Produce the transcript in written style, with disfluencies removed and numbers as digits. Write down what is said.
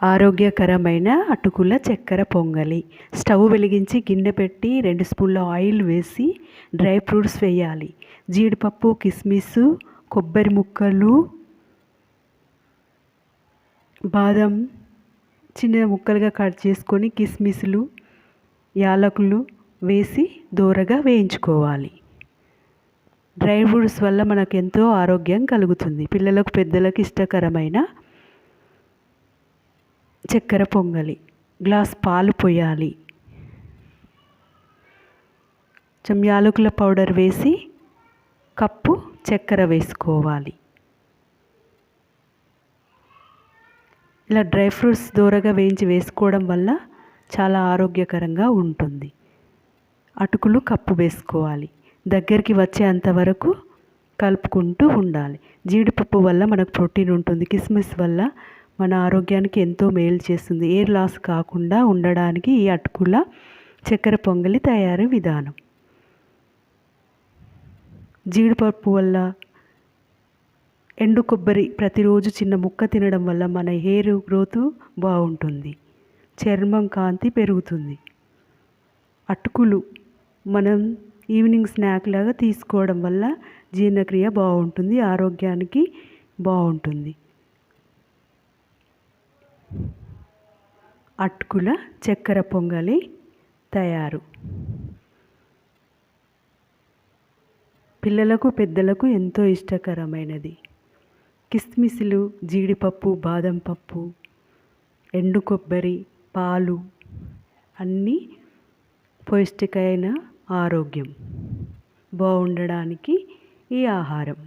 ఆరోగ్యకరమైన అటుకుల చక్కెర పొంగలి. స్టవ్ వెలిగించి గిన్నె పెట్టి 2 స్పూన్ల ఆయిల్ వేసి డ్రై ఫ్రూట్స్ వేయాలి. జీడిపప్పు, కిస్మిస్, కొబ్బరి ముక్కలు, బాదం చిన్న ముక్కలుగా కట్ చేసుకొని కిస్మిస్లు, యాలకులు వేసి దోరగా వేయించుకోవాలి. డ్రై ఫ్రూట్స్ వల్ల మనకు ఎంతో ఆరోగ్యం కలుగుతుంది. పిల్లలకు పెద్దలకు ఇష్టకరమైన చక్కెర పొంగలి. గ్లాస్ పాలు పోయాలి. యాలకుల పౌడర్ వేసి కప్పు చక్కెర వేసుకోవాలి. ఇలా డ్రై ఫ్రూట్స్ దూరగా వేయించి వేసుకోవడం వల్ల చాలా ఆరోగ్యకరంగా ఉంటుంది. అటుకులు కప్పు వేసుకోవాలి. దగ్గరికి వచ్చేంత వరకు కలుపుకుంటూ ఉండాలి. జీడిపప్పు వల్ల మనకు ప్రోటీన్ ఉంటుంది. కిస్మిస్ వల్ల మన ఆరోగ్యానికి ఎంతో మేలు చేస్తుంది. ఎయిర్ లాస్ కాకుండా ఉండడానికి ఈ అటుకుల చక్కెర పొంగలి తయారీ విధానం. జీడిపప్పు వల్ల, ఎండు కొబ్బరి ప్రతిరోజు చిన్న ముక్క తినడం వల్ల మన హెయిర్ గ్రోత్ బాగుంటుంది. చర్మం కాంతి పెరుగుతుంది. అటుకులు మనం ఈవినింగ్ స్నాక్ లాగా తీసుకోవడం వల్ల జీర్ణక్రియ బాగుంటుంది, ఆరోగ్యానికి బాగుంటుంది. అటుకుల చక్కెర పొంగలి తయారు. పిల్లలకు పెద్దలకు ఎంతో ఇష్టకరమైనది. కిస్మిస్లు, జీడిపప్పు, బాదం పప్పు, ఎండు కొబ్బరి, పాలు అన్నీ పౌష్టికమైన ఆరోగ్యం బాగుండడానికి ఈ ఆహారం.